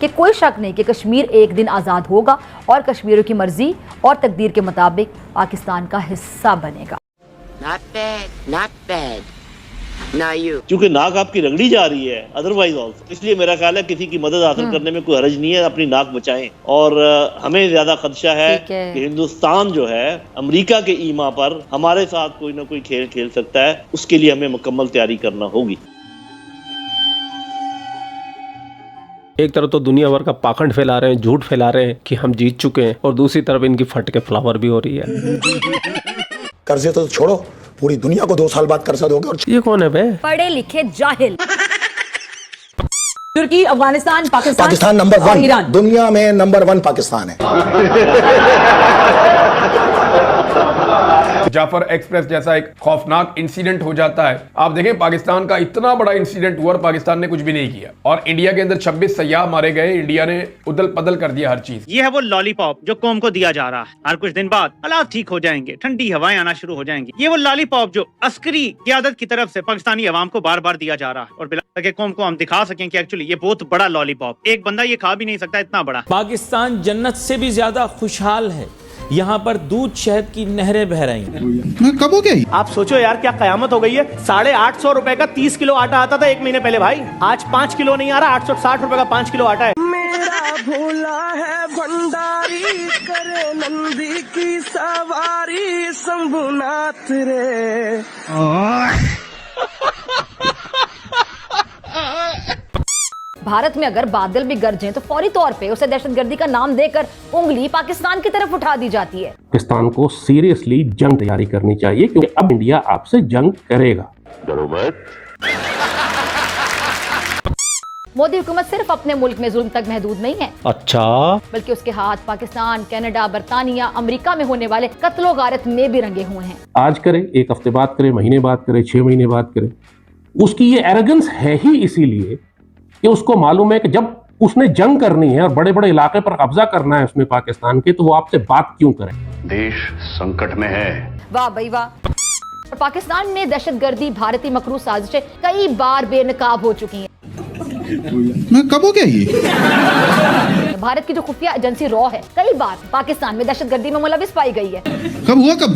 कि कोई शक नहीं कि कश्मीर एक दिन आज़ाद होगा और कश्मीरियों की मर्जी और तकदीर के मुताबिक पाकिस्तान का हिस्सा बनेगा। Not bad, not bad. Now you. क्योंकि नाक आपकी रगड़ी जा रही है अदरवाइज ऑल्सो, इसलिए मेरा ख्याल है किसी की मदद हासिल करने में कोई हर्ज नहीं है, अपनी नाक बचाएं। और हमें ज्यादा खदशा है कि हिंदुस्तान जो है अमेरिका के ईमा पर हमारे साथ कोई ना कोई खेल खेल सकता है, उसके लिए हमें मुकम्मल तैयारी करना होगी। एक तरफ तो दुनिया भर का पाखंड फैला रहे हैं, झूठ फैला रहे हैं कि हम जीत चुके हैं, और दूसरी तरफ इनकी फट के फ्लावर भी हो रही है। कर्जे तो छोड़ो, पूरी दुनिया को 2 साल बाद कर्जा दोगे। और ये कौन है बे? पढ़े लिखे जाहिल। तुर्की, अफगानिस्तान, पाकिस्तान नंबर 1, ईरान दुनिया में नंबर 1 पाकिस्तान है। जाफर एक्सप्रेस जैसा एक खौफनाक इंसिडेंट हो जाता है। आप देखें पाकिस्तान का इतना बड़ा इंसिडेंट हुआ और पाकिस्तान ने कुछ भी नहीं किया, और इंडिया के अंदर 26 सयाह मारे गए। इंडिया ने उदल पदल कर दिया हर चीज। ये है वो लॉलीपॉप जो कौम को दिया जा रहा है। हर कुछ दिन बाद हालात ठीक हो जाएंगे, ठंडी हवाएं आना शुरू हो जाएंगी। ये वो लॉलीपॉप जो अस्करी क़यादत की तरफ से पाकिस्तानी अवाम को बार बार दिया जा रहा है, और बिला के कौम को हम दिखा सकें कि एक्चुअली ये बहुत बड़ा लॉलीपॉप, एक बंदा ये खा भी नहीं सकता, इतना बड़ा। पाकिस्तान जन्नत से भी ज्यादा खुशहाल है। यहाँ पर दूध शहद की नहरें बह रही हैं। कब हो गई? आप सोचो यार, क्या कयामत हो गई है। 850 रुपए का 30 किलो आटा आता था 1 महीने पहले भाई, आज 5 किलो नहीं आ रहा, 860 रुपए का 5 किलो आटा है। मेरा भोला है भंडारी, करे नंदी की सवारी, शंभुनाथ रे। भारत में अगर बादल भी गरजें तो फौरी तौर पे उसे दहशतगर्दी का नाम देकर उंगली पाकिस्तान की तरफ उठा दी जाती है। पाकिस्तान को सीरियसली जंग तैयारी करनी चाहिए, क्योंकि अब इंडिया आपसे जंग करेगा। डरो मत। मोदी हुकूमत सिर्फ अपने मुल्क में जुल्म तक महदूद नहीं है, अच्छा, बल्कि उसके हाथ पाकिस्तान, कनाडा, बरतानिया, अमेरिका में होने वाले कत्लो गारत में भी रंगे हुए हैं। आज करे, एक हफ्ते बाद करे, महीने बाद करे, 6 महीने बाद करे, उसकी ये एरोगेंस है ही इसीलिए कि उसको मालूम है कि जब उसने जंग करनी है और बड़े बड़े इलाके पर कब्जा करना है उसमें पाकिस्तान के, तो वो आपसे बात क्यों करे। देश संकट में है। वाह भाई वाह। और पाकिस्तान में दहशतगर्दी, भारतीय मकरू साजिशें कई बार बेनकाब हो चुकी हैं। कब हो गया ये? भारत की जो खुफिया एजेंसी रॉ है, कई बार पाकिस्तान में दहशतगर्दी में मुलविस पाई गई है। कब हुआ कब?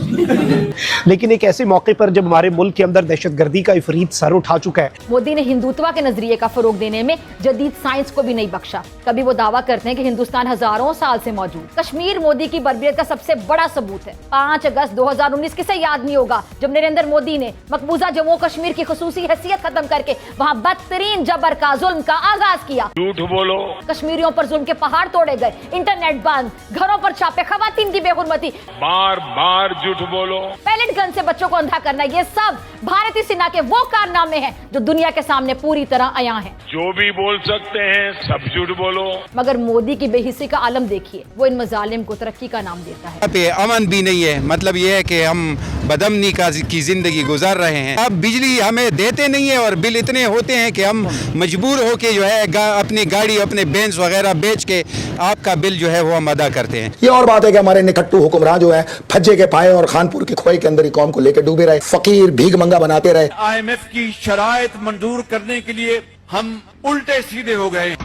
लेकिन एक ऐसे मौके पर जब हमारे मुल्क के अंदर दहशतगर्दी का इफरीत सर उठा चुका है। मोदी ने हिंदुत्व के नजरिए का फरोग देने में जदीद साइंस को भी नहीं बख्शा। कभी वो दावा करते हैं कि हिंदुस्तान हजारों साल से मौजूद। कश्मीर मोदी की बर्बरियत का सबसे बड़ा सबूत है। 5 अगस्त 2019 किसे याद नहीं होगा जब नरेंद्र मोदी ने मकबूजा जम्मू कश्मीर की खुसूसी हैसियत खत्म करके वहाँ बदतरीन जबर का, जुल्म का आगाज किया। झूठ बोलो। कश्मीरियों पर जुल्म के पहाड़ तोड़े गए, इंटरनेट बंद, घरों पर छापे, खवातीन की बेहुरमती, बार बार झूठ बोलो, पैलेट गन से बच्चों को अंधा करना, ये सब भारतीय सेना के वो कारनामे हैं जो दुनिया के सामने पूरी तरह अया हैं। जो भी बोल सकते हैं सब झूठ बोलो। मगर मोदी की बेहिसी का आलम देखिए, वो इन मजालिम को तरक्की का नाम देता है। पे अमन भी नहीं है, मतलब ये है कि हम बदअमनी की जिंदगी गुजार रहे हैं। अब बिजली हमें देते नहीं है और बिल इतने होते हैं कि हम मजबूर होके जो है अपनी गाड़ी, अपने बेंच वगैरह बेच के आपका बिल जो है वो हम अदा करते हैं। ये और बात है कि हमारे निकट्टू हुक्मरान जो है फज्जे के पाए और खानपुर के खोए के अंदर ही कौम को लेकर डूबे रहे, फकीर भीख मंगा बनाते रहे। IMF की शराइत मंजूर करने के लिए हम उल्टे सीधे हो गए।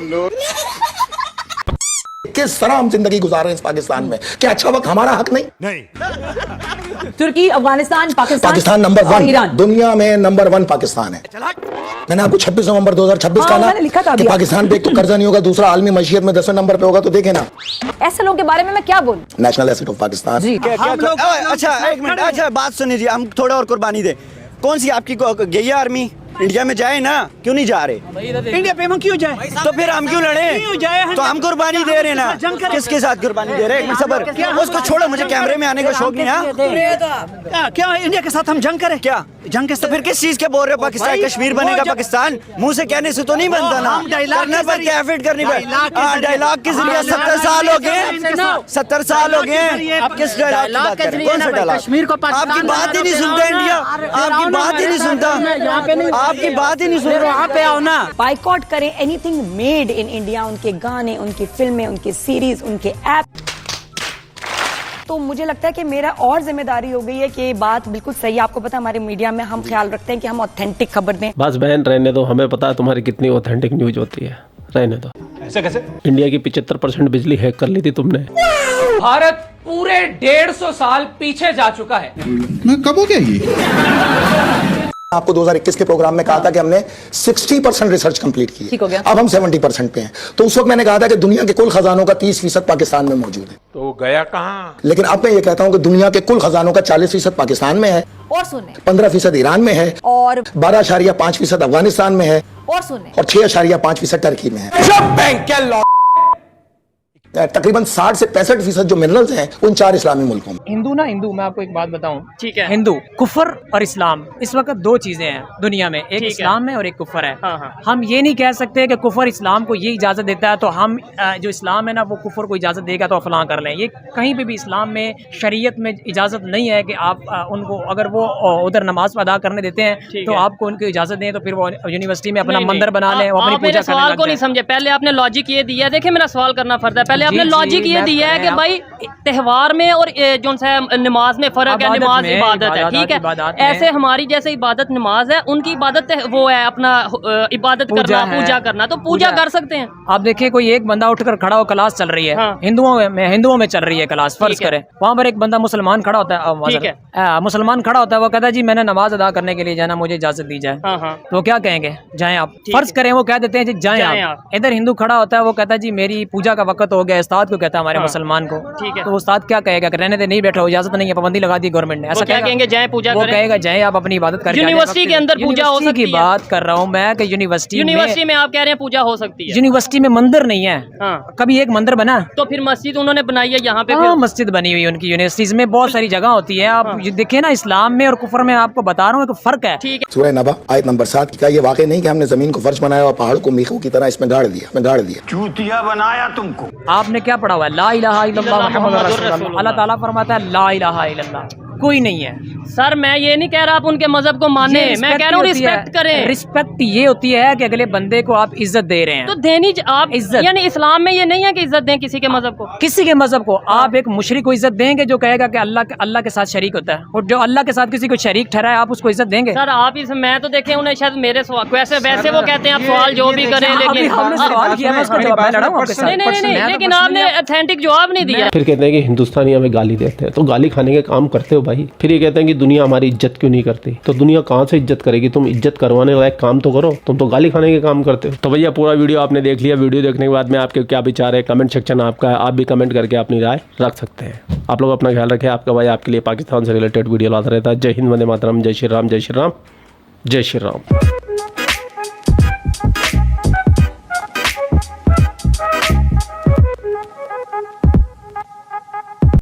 नो। किस तरह हम जिंदगी गुजार रहे हैं इस पाकिस्तान में, क्या अच्छा वक्त हमारा हक नहीं? तुर्की, अफगानिस्तान, पाकिस्तान नंबर 1, ईरान दुनिया में नंबर 1 पाकिस्तान है। मैंने आपको 26 नवंबर 2026 का ना कि पाकिस्तान पे एक तो कर्जा नहीं होगा, दूसरा आलमी मशीयत में 10वें नंबर पे होगा, तो देखे ना। ऐसे लोगों के बारे में मैं क्या बोलूं? National asset of Pakistan. अच्छा एक मिनट, अच्छा बात सुनिए जी, हम थोड़ा और कुर्बानी दे। कौन सी आपकी गई आर्मी? इंडिया में जाए ना, क्यों नहीं जा रहे? इंडिया पे हम क्यों जाए? तो फिर हम क्यों लड़े? तो हम कुर्बानी दे रहे ना। किसके साथ कुर्बानी दे रहे? एक मिनट सबर, उसको छोड़ो, मुझे कैमरे में आने का शौक नहीं है। क्या इंडिया के साथ हम जंग करें? क्या जंग के? तो फिर किस चीज के बोल रहे हो? पाकिस्तान कश्मीर बनेगा पाकिस्तान, मुंह से कहने से तो नहीं बनता ना, करने पर क्या एफर्ट करनी पड़ेगी। डायलॉग के जरिए 70 साल हो गए, 70 साल हो गए। आप किस डायलॉग के जरिए? कौन सा डायलॉग? कश्मीर को आपकी बात ही नहीं सुनता इंडिया, आपकी बात ही नहीं सुनता, आपकी बात ही नहीं सुन रहा। वहाँ पे आओ ना। बाइकआउट करें एनीथिंग मेड इन इंडिया, उनके गाने, उनकी फिल्में, उनकी सीरीज, उनके ऐप। तो मुझे लगता है कि मेरा और जिम्मेदारी हो गई है कि ये बात बिल्कुल सही है। आपको पता है हमारे मीडिया में हम ख्याल रखते हैं कि हम ऑथेंटिक खबर दें। बस बहन रहने दो, हमें पता है तुम्हारी कितनी ऑथेंटिक न्यूज होती है, रहने दो। ऐसे कैसे? इंडिया की 75% बिजली हैक कर ली थी तुमने। भारत पूरे 150 साल पीछे जा चुका है। मैं कब हो गया ये? आपको 2021 के प्रोग्राम में कहा था कि हमने 60% रिसर्च कंप्लीट की है, अब हम 70% पे हैं। तो उस वक्त मैंने कहा था कि दुनिया के कुल खजानों का 30% पाकिस्तान में मौजूद है। तो गया कहाँ? लेकिन अब मैं ये कहता हूं कि दुनिया के कुल खजानों का 40% पाकिस्तान में है, और सुने 15% ईरान में है, और 12.5% अफगानिस्तान में है, और सुने और 6.5% टर्की में है। तकरीबन 60 से 65% जो मिनरल्स हैं उन 4 इस्लामी मुल्कों में। हिंदू ना हिंदू, मैं आपको एक बात बताऊं, ठीक है, हिंदू कुफर और इस्लाम इस वक्त 2 चीजें हैं दुनिया में, एक इस्लाम है और एक कुफर है। हम ये नहीं कह सकते कि कुफर इस्लाम को ये इजाजत देता है तो हम जो इस्लाम है ना वो कुफर को इजाजत देगा तो फलां कर लें। ये कहीं पे भी इस्लाम में शरीयत में इजाजत नहीं है कि आप उनको अगर वो उधर नमाज अदा करने देते हैं तो आपको उनको इजाजत दें तो फिर वो यूनिवर्सिटी में अपना मंदिर बना लें, अपनी पूजा करने सवाल को नहीं समझे। पहले आपने लॉजिक ये दिया है, देखिए मेरा सवाल करना फर्ज है। पहले आपने लॉजिक ये दिया है कि भाई त्योहार में और जो सा नमाज में फर्क है, नमाज इबादत है, ठीक है। ऐसे हमारी जैसे इबादत नमाज है, उनकी इबादत वो है अपना इबादत करना, पूजा करना, तो पूजा कर सकते हैं। आप देखिए कोई एक बंदा उठकर खड़ा हो, क्लास चल रही है, हिंदुओं में चल रही है क्लास, फर्ज करें वहाँ पर एक बंदा मुसलमान खड़ा होता है, मुसलमान खड़ा होता है, वो कहता है जी मैंने नमाज अदा करने के लिए जाना, मुझे इजाजत दी जाए, तो क्या कहेंगे? जाएं आप। फर्ज करें वो कह देते हैं जी जाएं आप। इधर हिंदू खड़ा होता है, वो कहता है जी मेरी पूजा का वक्त हो गया, उस्ताद को कहता है हमारे मुसलमान को, ठीक है, तो उस्ताद क्या कहेगा? रहने दे, नहीं बैठो, इजाजत नहीं है, पाबंदी लगा दी गवर्नमेंट ने, ऐसा क्या कहेंगे? जाए पूजा, वो कहेगा जाए आप अपनी इबादत करें। यूनिवर्सिटी के अंदर पूजा हो सकती है, बात कर रहा हूँ मैं कि यूनिवर्सिटी में आप कह रहे हैं पूजा हो सकती है। यूनिवर्सिटी में मंदिर नहीं है, कभी एक मंदिर बना तो फिर मस्जिद उन्होंने बनाई है यहाँ पे, मस्जिद बनी हुई उनकी यूनिवर्सिटीज में बहुत सारी जगह होती है। आप देखिए ना इस्लाम में और कुफर में आपको बता रहा हूँ फर्क है। सूरह नबा आयत नंबर 7 का ये वाकई नहीं कि हमने जमीन को फर्श बनाया और पहाड़ को मीखों की तरह इसमें गाड़ दिया। चूतिया बनाया तुमको। आपने क्या पढ़ा हुआ है? ला इलाहा इल्लल्लाह मुहम्मदुर रसूलुल्लाह। अल्लाह ताला फरमाता है ला इलाहा इल्लल्लाह, कोई नहीं है। सर मैं ये नहीं कह रहा आप उनके मजहब को माने, मैं कह रहा हूँ रिस्पेक्ट करें। रिस्पेक्ट ये होती है कि अगले बंदे को आप इज्जत दे रहे हैं, तो देनी आप इज्जत, यानी इस्लाम में ये नहीं है कि इज्जत दें किसी के मजहब को, किसी के मजहब को। आप एक मुशरिक को इज्जत देंगे जो कहेगा कि अल्लाह के साथ शरीक होता है, और जो अल्लाह के साथ किसी को शरीक ठहराए आप उसको इज्जत देंगे? सर आप इस मैं तो देखे उन्हें शायद मेरे सवाल वैसे वो कहते हैं आप सवाल जो भी करें, लेकिन सवाल किया, मैं उसका जवाब मैं लड़ा हूं आपके साथ। नहीं, लेकिन आपने ऑथेंटिक जवाब नहीं दिया। फिर कहते हैं कि हिंदुस्तानी हमें गाली देते हैं, तो गाली खाने के काम करते हो भाई। फिर ये कहते हैं कि दुनिया हमारी इज्जत क्यों नहीं करती, तो दुनिया कहाँ से इज्जत करेगी? तुम इज्जत करवाने लायक काम तो करो, तुम तो गाली खाने के काम करते हो। तो भैया पूरा वीडियो आपने देख लिया, वीडियो देखने के बाद में आपके क्या विचार है, कमेंट सेक्शन आपका है, आप भी कमेंट करके अपनी राय रख सकते हैं। आप लोग अपना ख्याल रखें, आपका भाई आपके लिए पाकिस्तान से रिलेटेड वीडियो लाता रहता है। जय हिंद, वंदे मातरम, जय श्री राम, जय श्री राम, जय श्री राम।